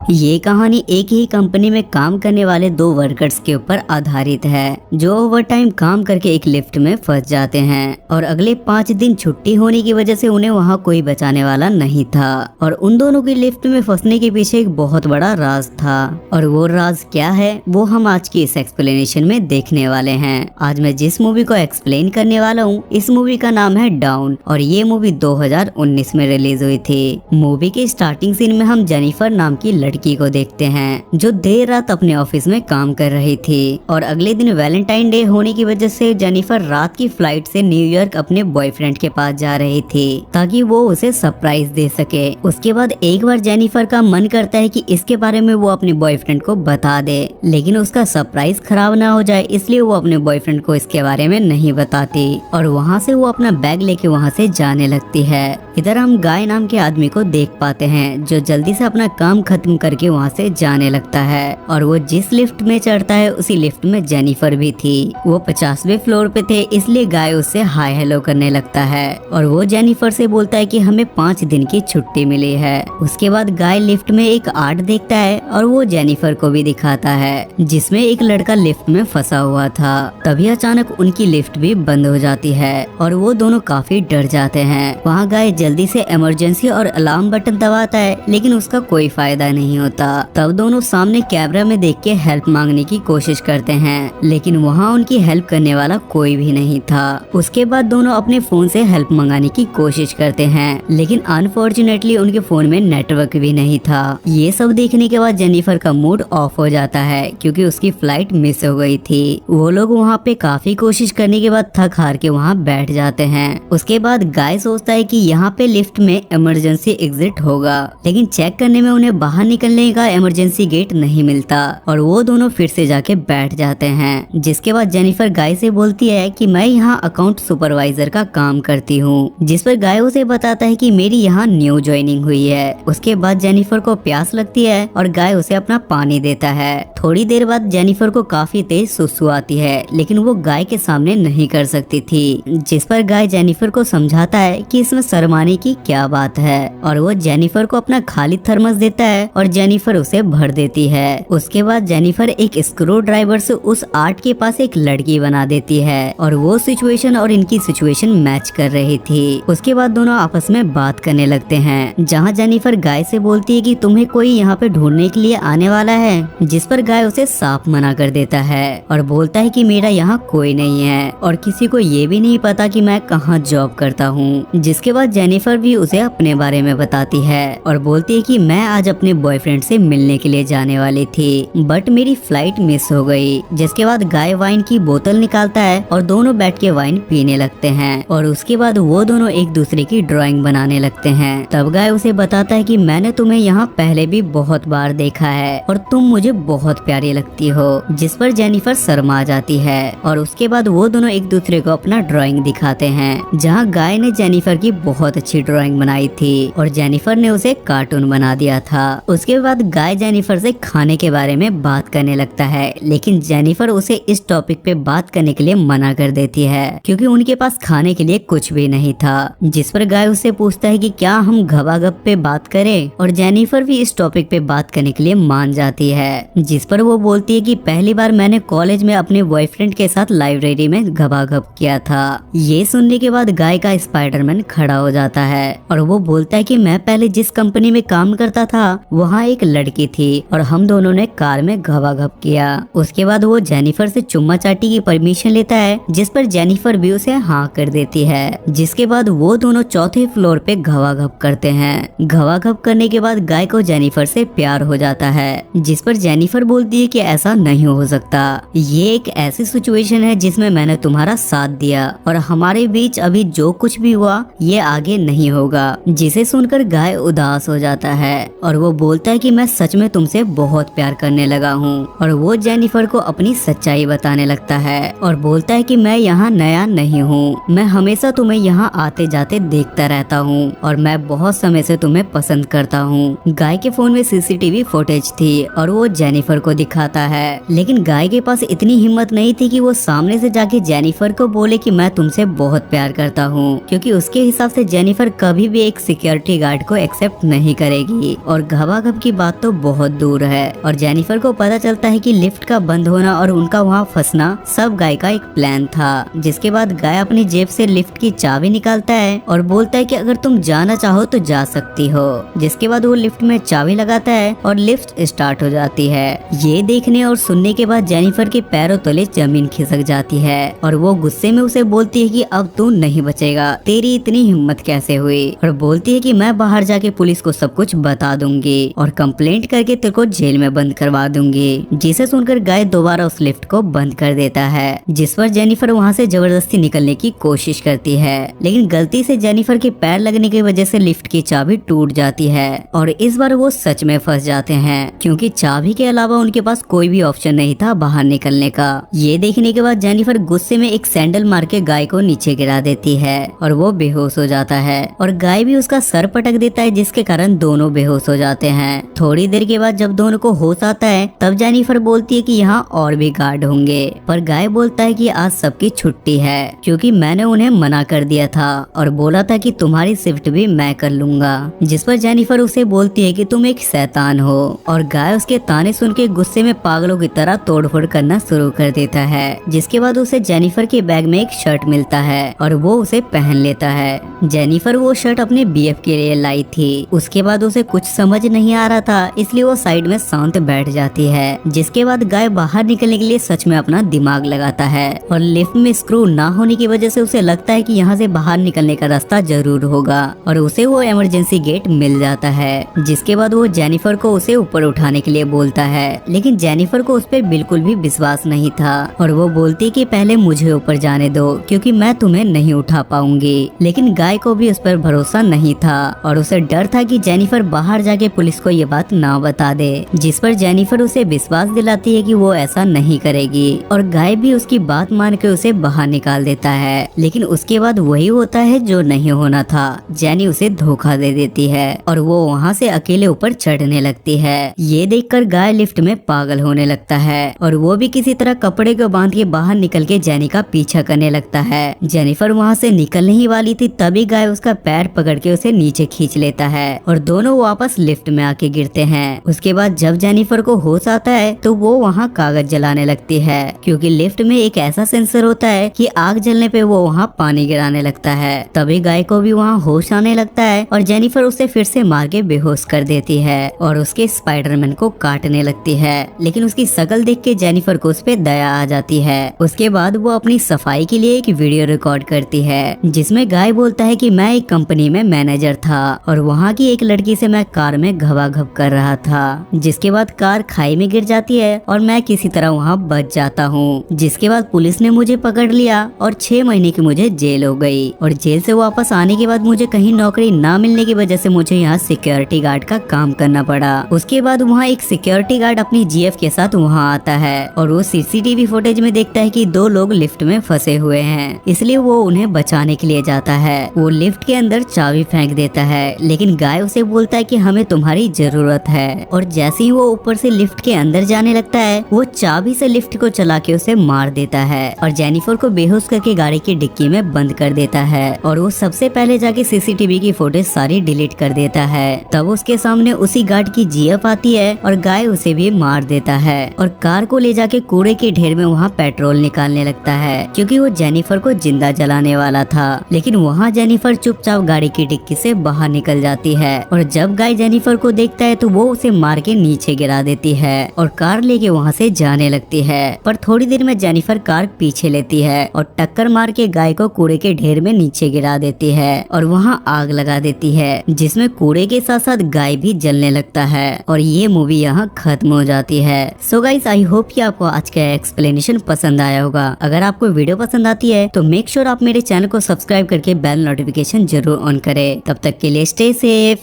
ये कहानी एक ही कंपनी में काम करने वाले दो वर्कर्स के ऊपर आधारित है जो ओवर टाइम काम करके एक लिफ्ट में फंस जाते हैं और अगले 5 दिन छुट्टी होने की वजह से उन्हें वहाँ कोई बचाने वाला नहीं था। और उन दोनों की लिफ्ट में फंसने के पीछे एक बहुत बड़ा राज था और वो राज क्या है वो हम आज की इस एक्सप्लेनेशन में देखने वाले हैं। आज मैं जिस मूवी को एक्सप्लेन करने वाला हूँ इस मूवी का नाम है डाउन और ये मूवी 2019 में रिलीज हुई थी। मूवी के स्टार्टिंग सीन में हम जेनिफर नाम की लड़की को देखते हैं जो देर रात अपने ऑफिस में काम कर रही थी और अगले दिन वैलेंटाइन डे होने की वजह से जेनिफर रात की फ्लाइट से न्यूयॉर्क अपने बॉयफ्रेंड के पास जा रही थी ताकि वो उसे सरप्राइज दे सके। उसके बाद एक बार जेनिफर का मन करता है कि इसके बारे में वो अपने बॉयफ्रेंड को बता दे, लेकिन उसका सरप्राइज खराब ना हो जाए इसलिए वो अपने बॉयफ्रेंड को इसके बारे में नहीं बताती और वहाँ से वो अपना बैग लेके वहाँ से जाने लगती है। इधर हम गाय नाम के आदमी को देख पाते हैं जो जल्दी से अपना काम खत्म करके वहाँ से जाने लगता है और वो जिस लिफ्ट में चढ़ता है उसी लिफ्ट में जेनिफर भी थी। वो 50वें फ्लोर पे थे इसलिए गाय उससे हाय हेलो करने लगता है और वो जेनिफर से बोलता है कि हमें 5 दिन की छुट्टी मिली है। उसके बाद गाय लिफ्ट में एक आर्ट देखता है और वो जेनिफर को भी दिखाता है जिसमें एक लड़का लिफ्ट में फंसा हुआ था। तभी अचानक उनकी लिफ्ट भी बंद हो जाती है और वो दोनों काफी डर जाते हैं। वहाँ गाय जल्दी से इमरजेंसी और अलार्म बटन दबाता है लेकिन उसका कोई फायदा नहीं होता। तब दोनों सामने कैमरा में देख के हेल्प मांगने की कोशिश करते हैं लेकिन वहाँ उनकी हेल्प करने वाला कोई भी नहीं था। उसके बाद दोनों अपने फोन से हेल्प मंगाने की कोशिश करते हैं लेकिन अनफॉर्चुनेटली उनके फोन में नेटवर्क भी नहीं था। ये सब देखने के बाद जेनिफर का मूड ऑफ हो जाता है क्योंकि उसकी फ्लाइट मिस हो गई थी। वो लोग वहाँ पे काफी कोशिश करने के बाद थक हार के वहाँ बैठ जाते हैं। उसके बाद गाय सोचता है कि यहाँ पे लिफ्ट में इमरजेंसी एग्जिट होगा लेकिन चेक करने में उन्हें बाहर निकलने का इमरजेंसी गेट नहीं मिलता और वो दोनों फिर से जाके बैठ जाते हैं। जिसके बाद जेनिफर गाय से बोलती है कि मैं यहाँ अकाउंट सुपरवाइजर का काम करती हूँ, जिस पर गाय उसे बताता है कि मेरी यहाँ न्यू ज्वाइनिंग हुई है। उसके बाद जेनिफर को प्यास लगती है और गाय उसे अपना पानी देता है। थोड़ी देर बाद जेनिफर को काफी तेज सुसु आती है लेकिन वो गाय के सामने नहीं कर सकती थी, जिस पर गाय जेनिफर को समझाता है कि इसमें शर्माने की क्या बात है और वो जेनिफर को अपना खाली थर्मस देता है और जेनिफर उसे भर देती है। उसके बाद जेनिफर एक स्क्रू ड्राइवर से उस आर्ट के पास एक लड़की बना देती है और वो सिचुएशन और इनकी सिचुएशन मैच कर रही थी। उसके बाद दोनों आपस में बात करने लगते हैं जहाँ जेनिफर गाय से बोलती है कि तुम्हें कोई यहाँ पे ढूंढने के लिए आने वाला है, जिस पर गाय उसे साफ मना कर देता है और बोलता है कि मेरा यहाँ कोई नहीं है और किसी को ये भी नहीं पता कि मैं कहाँ जॉब करता हूँ। जिसके बाद जेनिफर भी उसे अपने बारे में बताती है और बोलती है कि मैं आज अपने बॉयफ्रेंड से मिलने के लिए जाने वाली थी बट मेरी फ्लाइट मिस हो गई। जिसके बाद गाय वाइन की बोतल निकालता है और दोनों बैठ के वाइन पीने लगते हैं और उसके बाद वो दोनों एक दूसरे की ड्राइंग बनाने लगते हैं। तब गाय उसे बताता है कि मैंने तुम्हें यहाँ पहले भी बहुत बार देखा है और तुम मुझे बहुत प्यारी लगती हो, जिस पर जेनिफर शर्मा जाती है और उसके बाद वो दोनों एक दूसरे को अपना ड्राइंग दिखाते हैं जहाँ गाय ने जेनिफर की बहुत अच्छी ड्राइंग बनाई थी और जेनिफर ने उसे कार्टून बना दिया था। उसके बाद गाय जेनिफर से खाने के बारे में बात करने लगता है लेकिन जेनिफर उसे इस टॉपिक पे बात करने के लिए मना कर देती है क्योंकि उनके पास खाने के लिए कुछ भी नहीं था। जिस पर गाय उससे पूछता है कि क्या हम घबागप पे बात करें और जेनिफर भी इस टॉपिक पे बात करने के लिए मान जाती है। जिस पर वो बोलती है कि पहली बार मैंने कॉलेज में अपने बॉयफ्रेंड के साथ लाइब्रेरी में घबाघप किया था। ये सुनने के बाद गाय का स्पाइडरमैन खड़ा हो जाता है और वो बोलता है कि मैं पहले जिस कंपनी में काम करता था वहाँ एक लड़की थी और हम दोनों ने कार में घबाघप किया। उसके बाद वो जेनिफर से चुम्मा चाटी की परमिशन लेता है जिस पर जेनिफर भी उसे हाँ कर देती है। जिसके बाद वो दोनों चौथे फ्लोर पे घबाघप करते हैं। घबाघप करने के बाद गाय को जेनिफर से प्यार हो जाता है, जिस पर जेनिफर बोलती है कि ऐसा नहीं हो सकता, ये एक ऐसी सिचुएशन है जिसमें मैंने तुम्हारा साथ दिया और हमारे बीच अभी जो कुछ भी हुआ ये आगे नहीं होगा। जिसे सुनकर गाय उदास हो जाता है और वो बोलता है कि मैं सच में तुमसे बहुत प्यार करने लगा हूँ और वो जेनिफर को अपनी सच्चाई बताने लगता है और बोलता है कि मैं यहाँ नया नहीं हूँ, मैं हमेशा तुम्हें यहाँ आते जाते देखता रहता हूँ और मैं बहुत समय से तुम्हें पसंद करता हूँ। गाय के फोन में सीसीटीवी फुटेज थी और वो जेनिफर को दिखाता है लेकिन गाय के पास इतनी हिम्मत नहीं थी कि वो सामने से जाके जेनिफर को बोले कि मैं तुमसे बहुत प्यार करता हूँ क्योंकि उसके हिसाब से जेनिफर कभी भी एक सिक्योरिटी गार्ड को एक्सेप्ट नहीं करेगी और घबाघप जॉब की बात तो बहुत दूर है और जेनिफर को पता चलता है कि लिफ्ट का बंद होना और उनका वहाँ फंसना सब गाय का एक प्लान था। जिसके बाद गाय अपनी जेब से लिफ्ट की चाबी निकालता है और बोलता है कि अगर तुम जाना चाहो तो जा सकती हो। जिसके बाद वो लिफ्ट में चाबी लगाता है और लिफ्ट स्टार्ट हो जाती है। ये देखने और सुनने के बाद जेनिफर के पैरों तले जमीन खिसक जाती है और वो गुस्से में उसे बोलती है कि अब तू नहीं बचेगा, तेरी इतनी हिम्मत कैसे हुई, और बोलती है कि मैं बाहर जाके पुलिस को सब कुछ बता दूंगी और कंप्लेंट करके तेरे को जेल में बंद करवा दूंगी। जिसे सुनकर गाय दोबारा उस लिफ्ट को बंद कर देता है, जिस पर जेनिफर वहाँ से जबरदस्ती निकलने की कोशिश करती है, लेकिन गलती से जेनिफर के पैर लगने की वजह से लिफ्ट की चाबी टूट जाती है और इस बार वो सच में फंस जाते हैं क्योंकि चाबी के अलावा उनके पास कोई भी ऑप्शन नहीं था बाहर निकलने का। ये देखने के बाद जेनिफर गुस्से में एक सैंडल मार के गाय को नीचे गिरा देती है और वो बेहोश हो जाता है और गाय भी उसका सर पटक देता है, जिसके कारण दोनों बेहोश हो जाते हैं। थोड़ी देर के बाद जब दोनों को होश आता है तब जेनिफर बोलती है कि यहाँ और भी गार्ड होंगे, पर गाय बोलता है कि आज सबकी छुट्टी है क्योंकि मैंने उन्हें मना कर दिया था और बोला था कि तुम्हारी शिफ्ट भी मैं कर लूंगा। जिस पर जेनिफर उसे बोलती है कि तुम एक शैतान हो और गाय उसके ताने सुन के गुस्से में पागलों की तरह तोड़फोड़ करना शुरू कर देता है। जिसके बाद उसे जेनिफर के बैग में एक शर्ट मिलता है और वो उसे पहन लेता है। जेनिफर वो शर्ट अपने बीएफ के लिए लाई थी। उसके बाद उसे कुछ समझ नहीं आ रहा था, इसलिए वो साइड में शांत बैठ जाती है। जिसके बाद गाय बाहर निकलने के लिए सच में अपना दिमाग लगाता है और लिफ्ट में स्क्रू ना होने की वजह से उसे लगता है कि यहाँ से बाहर निकलने का रास्ता जरूर होगा और उसे वो इमरजेंसी गेट मिल जाता है। जिसके बाद वो जेनिफर को उसे ऊपर उठाने के लिए बोलता है, लेकिन जेनिफर को उस पर बिल्कुल भी विश्वास नहीं था और वो बोलती कि पहले मुझे ऊपर जाने दो क्योंकि मैं तुम्हें नहीं उठा पाऊंगी। लेकिन गाय को भी उस पर भरोसा नहीं था और उसे डर था कि जेनिफर बाहर जाके पुलिस को ये बात ना बता दे। जिस पर जेनिफर उसे विश्वास दिलाती है कि वो ऐसा नहीं करेगी और गाय भी उसकी बात मान के उसे बाहर निकाल देता है। लेकिन उसके बाद वही होता है जो नहीं होना था। जेनी उसे धोखा दे देती है और वो वहाँ से अकेले ऊपर चढ़ने लगती है। ये देखकर गाय लिफ्ट में पागल होने लगता है और वो भी किसी तरह कपड़े को बांध के बाहर निकल के जेनी का पीछा करने लगता है। जेनिफर वहाँ से निकलने ही वाली थी तभी गाय उसका पैर पकड़ के उसे नीचे खींच लेता है और दोनों वापस लिफ्ट में आके गिरते हैं। उसके बाद जब जेनिफर को होश आता है तो वो वहाँ कागज जलाने लगती है क्योंकि लिफ्ट में एक ऐसा सेंसर होता है कि आग जलने पे वो वहाँ पानी गिराने लगता है। तभी गाय को भी वहाँ होश आने लगता है और जेनिफर उसे फिर से मार के बेहोश कर देती है और उसके स्पाइडरमैन को काटने लगती है। लेकिन उसकी शकल देख के जेनिफर को उस पे दया आ जाती है। उसके बाद वो अपनी सफाई के लिए एक वीडियो रिकॉर्ड करती है जिसमें गाय बोलता है कि मैं एक कंपनी में मैनेजर था और वहाँ की एक लड़की से मैं कार में घबाघब कर रहा था। जिसके बाद कार खाई में गिर जाती है और मैं किसी तरह वहाँ बच जाता हूँ। जिसके बाद पुलिस ने मुझे पकड़ लिया और 6 महीने की मुझे जेल हो गई और जेल से वापस आने के बाद मुझे कहीं नौकरी ना मिलने की वजह से मुझे यहाँ सिक्योरिटी गार्ड का काम करना पड़ा। उसके बाद वहाँ एक सिक्योरिटी गार्ड अपनी जीएफ के साथ वहाँ आता है और वो सीसीटीवी फुटेज में देखता है कि 2 लोग लिफ्ट में फंसे हुए हैं, इसलिए वो उन्हें बचाने के लिए जाता है। वो लिफ्ट के अंदर चाबी फेंक देता है लेकिन गाय उसे बोलता है कि हमें तुम्हारी जरूरत है और जैसे ही वो ऊपर से लिफ्ट के अंदर जाने लगता है वो चाबी से लिफ्ट को चला के उसे मार देता है और जेनिफर को बेहोश करके गाड़ी की डिक्की में बंद कर देता है और वो सबसे पहले जाके सीसीटीवी की फुटेज सारी डिलीट कर देता है। तब उसके सामने उसी गार्ड की जीएफ आती है और गाय उसे भी मार देता है और कार को ले जाके कूड़े के ढेर में वहाँ पेट्रोल निकालने लगता है क्योंकि वो जेनिफर को जिंदा जलाने वाला था। लेकिन वहाँ जेनिफर चुपचाप गाड़ी की डिक्की से बाहर निकल जाती है और जब गाय जेनिफर को देखता है तो वो उसे मार के नीचे गिरा देती है और कार लेके वहाँ से जाने लगती है। पर थोड़ी देर में जेनिफर कार पीछे लेती है और टक्कर मार के गाय को कूड़े के ढेर में नीचे गिरा देती है और वहाँ आग लगा देती है जिसमें कूड़े के साथ साथ गाय भी जलने लगता है और ये मूवी यहाँ खत्म हो जाती है। सो गाइस आई होप कि आपको आज का एक्सप्लेनेशन पसंद आया होगा। अगर आपको वीडियो पसंद आती है तो मेक श्योर आप मेरे चैनल को सब्सक्राइब करके बेल नोटिफिकेशन जरूर ऑन करें। तब तक के लिए स्टे सेफ।